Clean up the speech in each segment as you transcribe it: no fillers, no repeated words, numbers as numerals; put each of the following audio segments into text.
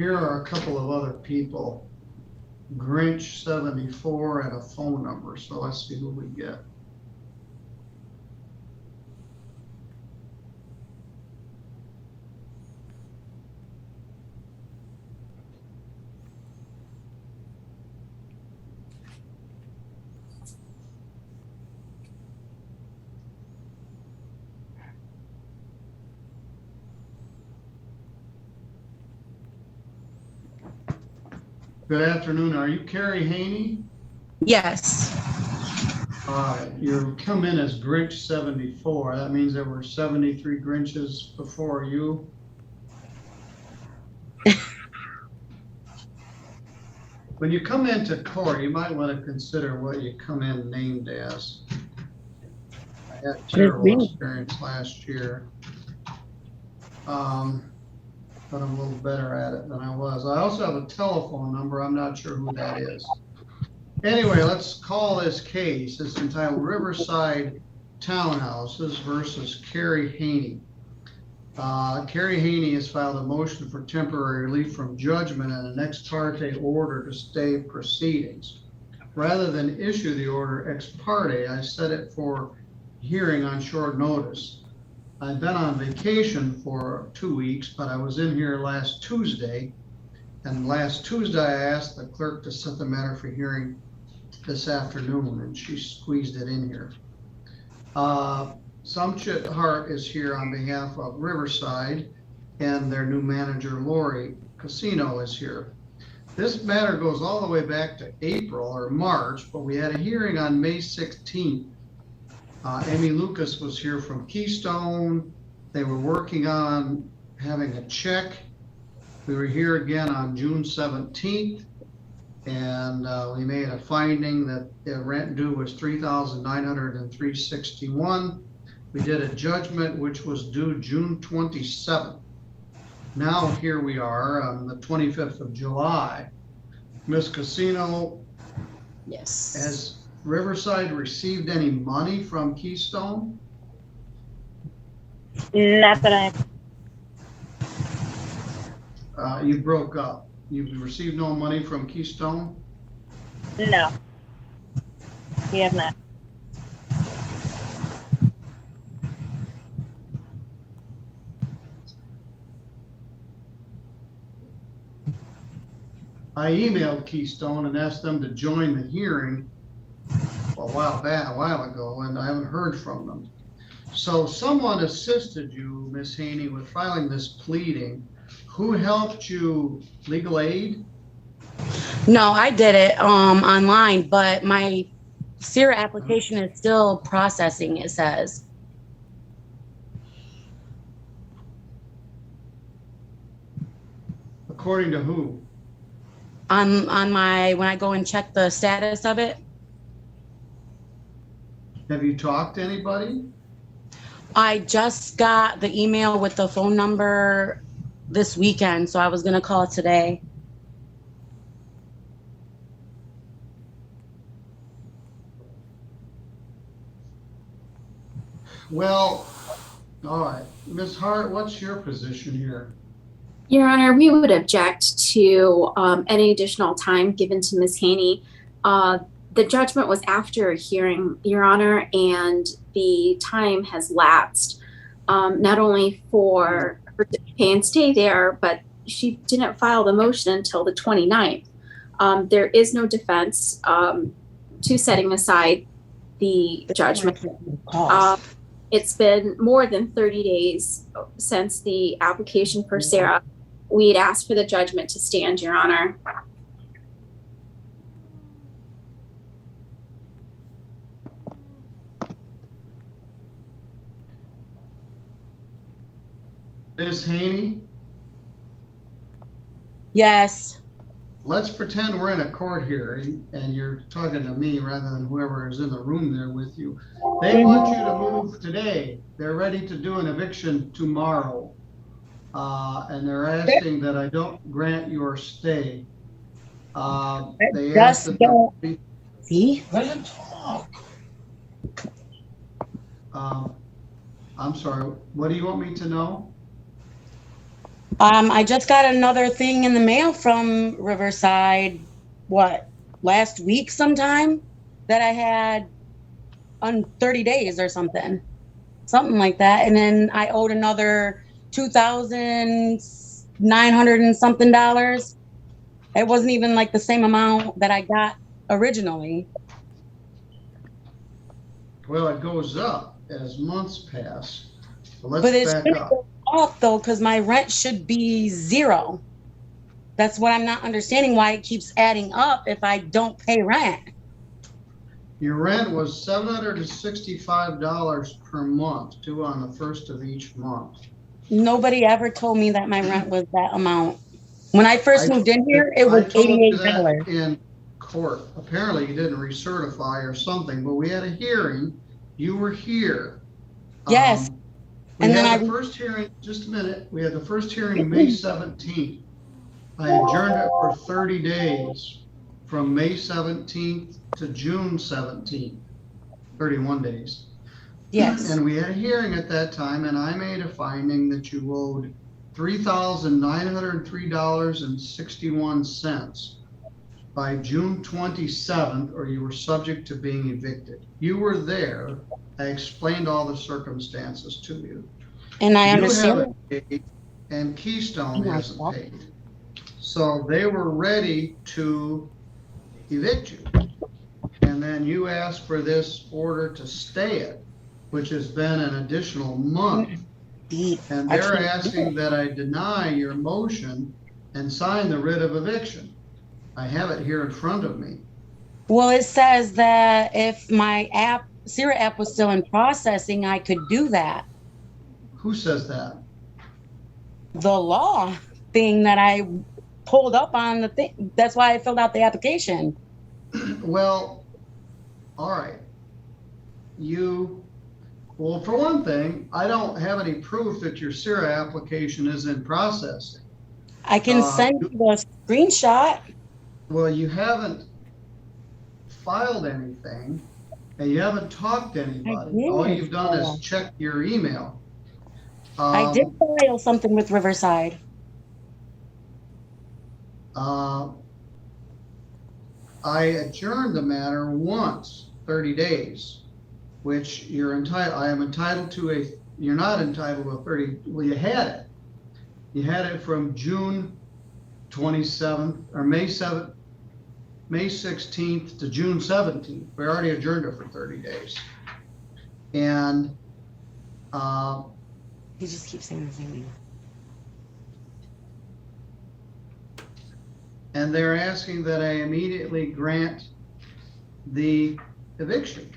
Here are a couple of other people. Grinch 74 and a phone number. So let's see who we get. Good afternoon. Are you Carrie Haney? Yes. You come in as Grinch 74. That means there were 73 Grinches before you. When you come into court, you might want to consider what you come in named as. I had a terrible experience last year. But I'm a little better at it than I was. I also have a telephone number. I'm not sure who that is. Anyway, let's call this case. It's entitled Riverside Townhouses versus Carrie Haney. Carrie Haney has filed a motion for temporary relief from judgment and an ex parte order to stay proceedings. Rather than issue the order ex parte, I set it for hearing on short notice. I've been on vacation for 2 weeks, but I was in here last Tuesday. And last Tuesday, I asked the clerk to set the matter for hearing this afternoon, and she squeezed it in here. Sumchit Hart is here on behalf of Riverside, and their new manager, Lori Casino, is here. This matter goes all the way back to April or March, but we had a hearing on May 16th. Amy Lucas was here from Keystone. They were working on having a check. We were here again on June 17th, and we made a finding that the rent due was $3,903.61. We did a judgment which was due June 27th. Now here we are on the 25th of July. Ms. Casino, Yes. has Riverside received any money from Keystone? Not that You broke up. You've received no money from Keystone? No, we have not. I emailed Keystone and asked them to join the hearing a while ago, and I haven't heard from them. So someone assisted you, Ms. Haney, with filing this pleading. Who helped you? Legal aid? No, I did it online, but my SIRA application is still processing, it says. According to who? On my, when I go and check the status of it. Have you talked to anybody? I just got the email with the phone number this weekend, so I was gonna call today. Well, all right. Ms. Hart, what's your position here? Your Honor, we would object to any additional time given to Ms. Haney. The judgment was after a hearing, Your Honor, and the time has lapsed, not only for her to pay and stay there, but she didn't file the motion until the 29th. There is no defense to setting aside the judgment. It's been more than 30 days since the application for SARA. We'd asked for the judgment to stand, Your Honor. Ms. Haney, Yes. let's pretend we're in a court hearing and you're talking to me rather than whoever is in the room there with you. They want you to move today. They're ready to do an eviction tomorrow. And they're asking that I don't grant your stay. They asked that there be, See? Let him talk. I'm sorry, what do you want me to know? I just got another thing in the mail from Riverside, last week sometime, that I had on 30 days or something like that. And then I owed another 2,900 and something dollars. It wasn't even like the same amount that I got originally. Well, it goes up as months pass. But But let's it back shouldn't up. go off though, because my rent should be zero. That's what I'm not understanding, why it keeps adding up if I don't pay rent. Your rent was $765 per month, due on the first of each month. Nobody ever told me that my rent was that amount. When I first moved in here, it I was told you $88. that in court. Apparently you didn't recertify or something, but we had a hearing. You were here. Yes. We And then had the first hearing, just a minute, we had the first hearing May 17th. I adjourned it for 30 days, from May 17th to June 17th, 31 days. Yes. And we had a hearing at that time, and I made a finding that you owed $3,903.61 by June 27th, or you were subject to being evicted. You were there. I explained all the circumstances to you. And I You understand. haven't paid, and Keystone Oh my hasn't God. paid. So they were ready to evict you. And then you asked for this order to stay it, which has been an additional month. And they're asking that I deny your motion and sign the writ of eviction. I have it here in front of me. Well, it says that if my Sierra app was still in processing, I could do that. Who says that? The law thing that I pulled up on the thing. That's why I filled out the application. Well, all right. Well, for one thing, I don't have any proof that your Sierra application is in processing. I can send you the screenshot. Well, you haven't filed anything, and you haven't talked to anybody. All you've done is check your email. I did file something with Riverside. I adjourned the matter once, 30 days, which I am entitled to you're not entitled to a 30, well, you had it. You had it from June 27th, or May 16th to June 17th. We already adjourned it for 30 days. And He just keeps saying the same thing. And they're asking that I immediately grant the eviction,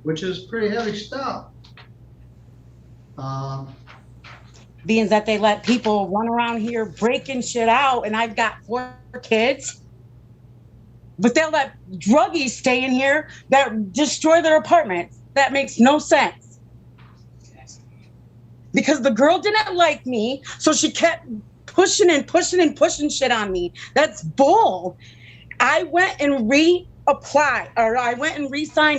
which is pretty heavy stuff. Being that they let people run around here breaking shit out, and I've got 4 kids, but they'll let druggies stay in here that destroy their apartments. That makes no sense. Because the girl didn't like me, so she kept pushing and pushing and pushing shit on me. That's bull. I went and re-signed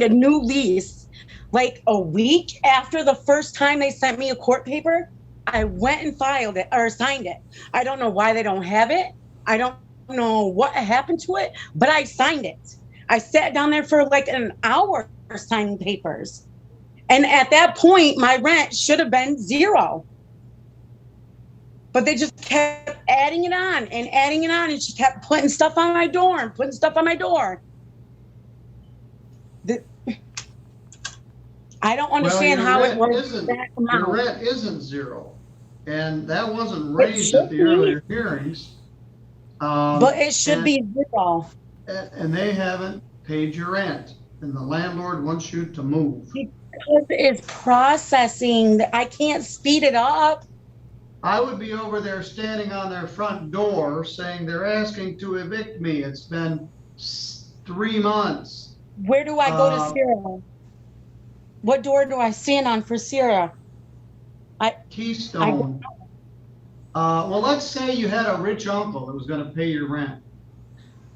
a new lease like a week after the first time they sent me a court paper. I went and filed it or signed it. I don't know why they don't have it. I don't know what happened to it, but I signed it. I sat down there for like an hour signing papers. And at that point, my rent should have been zero. But they just kept adding it on, and she kept putting stuff on my door and putting stuff on my door. I don't understand how it works. Your rent isn't zero. And that wasn't raised at the earlier hearings. But it should be zero. And they haven't paid your rent. And the landlord wants you to move. Because it's processing. I can't speed it up. I would be over there standing on their front door saying they're asking to evict me. It's been 3 months. Where do I go to Sierra? What door do I stand on for Sierra? Keystone. Well, let's say you had a rich uncle that was going to pay your rent.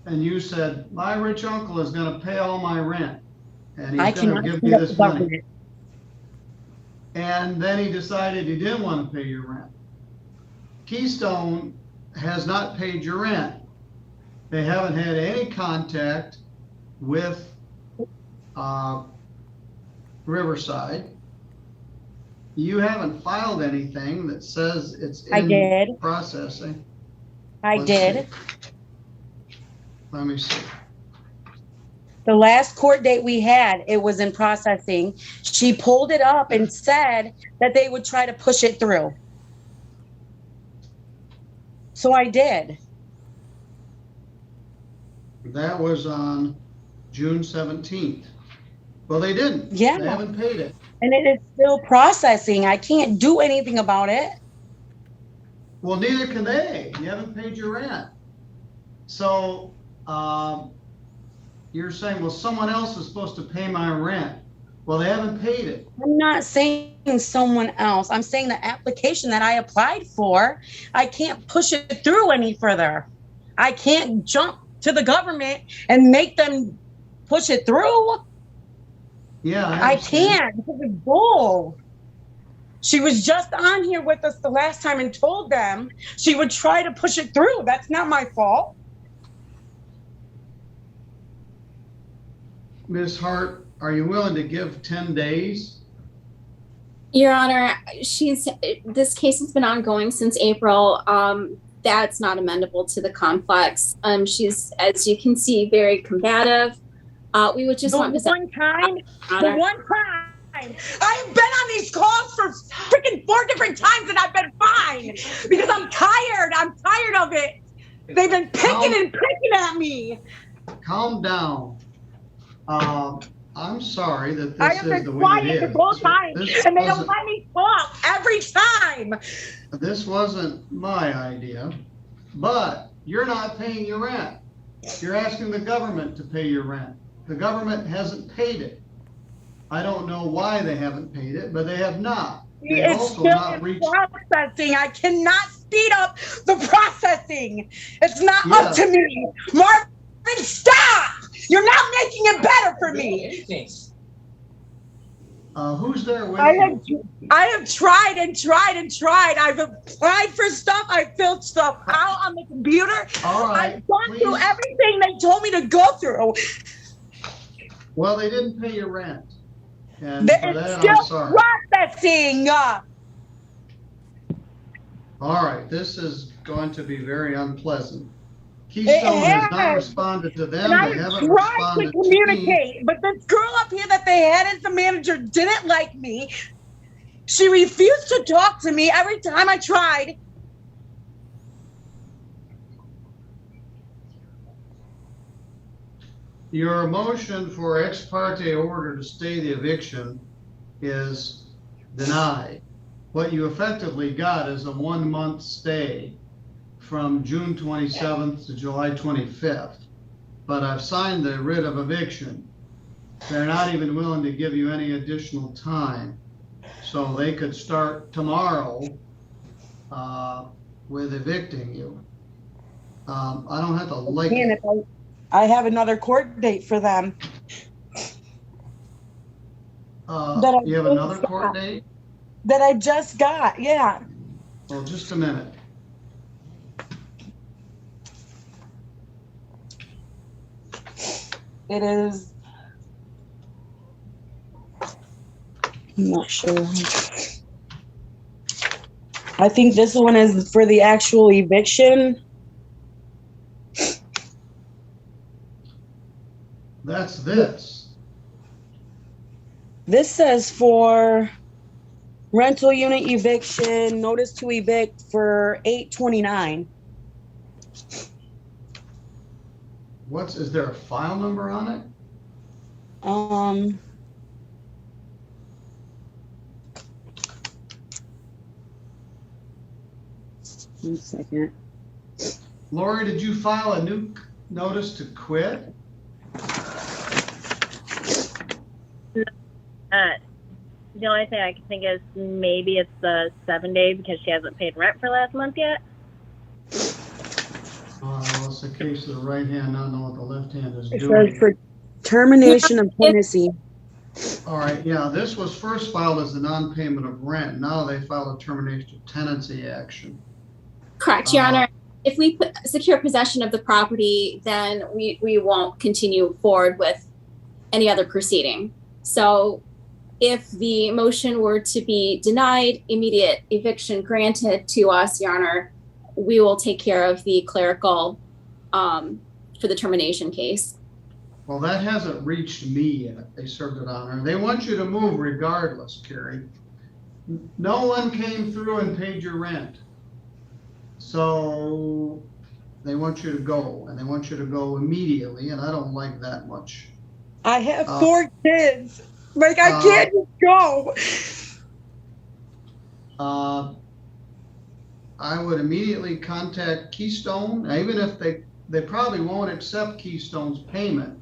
And you said, my rich uncle is going to pay all my rent. And he's going to give me this money. and then he decided he didn't want to pay your rent. Keystone has not paid your rent. They haven't had any contact with Riverside. You haven't filed anything that says it's I in did. processing. I Let's did. see. Let me see. The last court date we had, it was in processing. She pulled it up and said that they would try to push it through. So I did. That was on June 17th. Well, they didn't. Yeah. They haven't paid it. And it is still processing. I can't do anything about it. Well, neither can they. You haven't paid your rent. So you're saying, well, someone else is supposed to pay my rent. Well, they haven't paid it. I'm not saying someone else. I'm saying the application that I applied for, I can't push it through any further. I can't jump to the government and make them push it through. Yeah, I understand. can't. This is bull. She was just on here with us the last time and told them she would try to push it through. That's not my fault. Ms. Hart, are you willing to give 10 days? Your Honor, this case has been ongoing since April. That's not amendable to the complex. She's, as you can see, very combative. We would just want The one time, I've been on these calls for freaking 4 different times and I've been fine because I'm tired. I'm tired of it. They've been picking and picking at me. Calm down. I'm sorry that I this have is been the way quiet it the is. whole time This and they don't wasn't- let me talk every time. This wasn't my idea, but you're not paying your rent. You're asking the government to pay your rent. The government hasn't paid it. I don't know why they haven't paid it, but they have not. They've It's also still not in reached. processing. I cannot speed up the processing. It's not Yeah. up to me. Marvin, stop! You're not making it better for me. Who's there with I you? have tried and tried and tried. I've applied for stuff. I filled stuff out on the computer. All right, I've gone through please. everything they told me to go through. Well, they didn't pay your rent. And for It's that, I'm still sorry. processing. All right, this is going to be very unpleasant. Keystone has not has. responded to them. And I They have haven't tried responded to to me. communicate, but this girl up here that they had as the manager didn't like me. She refused to talk to me every time I tried. Your motion for ex parte order to stay the eviction is denied. What you effectively got is a 1-month stay from June 27th to July 25th. But I've signed the writ of eviction. They're not even willing to give you any additional time. So they could start tomorrow with evicting you. I don't have to like And it. if I have another court date for them. that I You have just another court got. date? That I just got, yeah. Well, just a minute. It is. I'm not sure. I think this one is for the actual eviction. That's this. This says for rental unit eviction, notice to evict for 8/29. Is there a file number on it? One second. Lori, did you file a new notice to quit? The only thing I can think is maybe it's the 7 days because she hasn't paid rent for last month yet. Well, it's the case of the right hand not knowing what the left hand is It doing. says for termination of tenancy. All right, yeah, this was first filed as a non-payment of rent. Now they filed a termination of tenancy action. Correct, Your Honor. If we secure possession of the property, then we won't continue forward with any other proceeding. So if the motion were to be denied, immediate eviction granted to us, Your Honor, we will take care of the clerical for the termination case. Well, that hasn't reached me yet. They served it on her. They want you to move regardless, Carrie. No one came through and paid your rent. So they want you to go, and they want you to go immediately, and I don't like that much. I have 4 kids. Like, I can't just go. I would immediately contact Keystone, even if they probably won't accept Keystone's payment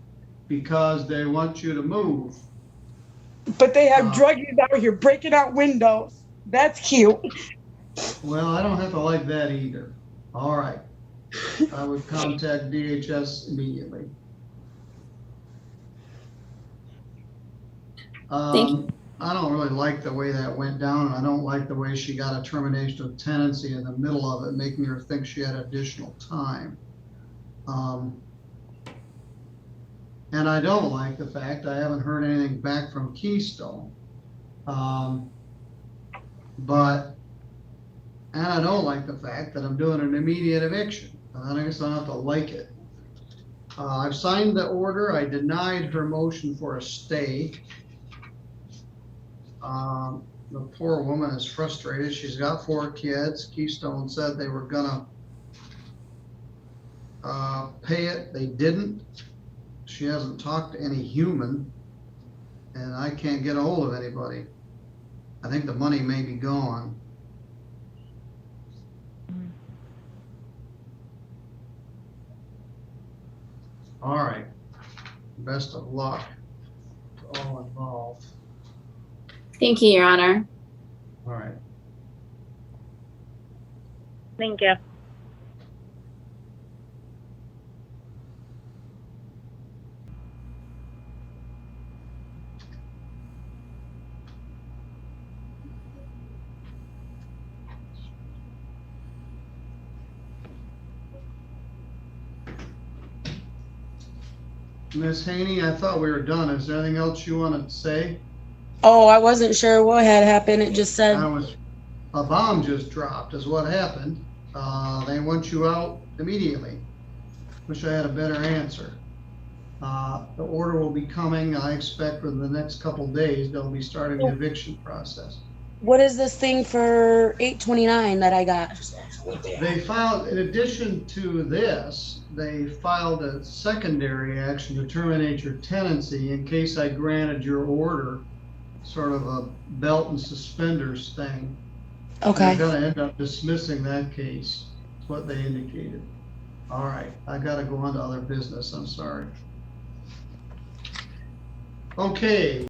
because they want you to move. But they have druggies out here breaking out windows. That's cute. Well, I don't have to like that either. All right. I would contact DHS immediately. Thank you. I don't really like the way that went down. I don't like the way she got a termination of tenancy in the middle of it, making her think she had additional time. And I don't like the fact I haven't heard anything back from Keystone. And I don't like the fact that I'm doing an immediate eviction. I guess I don't have to like it. I've signed the order. I denied her motion for a stay. The poor woman is frustrated. She's got 4 kids. Keystone said they were gonna pay it. They didn't. She hasn't talked to any human, and I can't get a hold of anybody. I think the money may be gone. All right. Best of luck to all involved. Thank you, Your Honor. All right. Thank you. Miss Haney, I thought we were done. Is there anything else you want to say? Oh, I wasn't sure what had happened. It just said A bomb just dropped is what happened. They want you out immediately. Wish I had a better answer. The order will be coming, I expect, within the next couple days. They'll be starting the eviction process. What is this thing for 829 that I got? They filed, in addition to this, they filed a secondary action to terminate your tenancy in case I granted your order, sort of a belt and suspenders thing. Okay. They're gonna end up dismissing that case. That's what they indicated. All right, I gotta go on to other business, I'm sorry. Okay.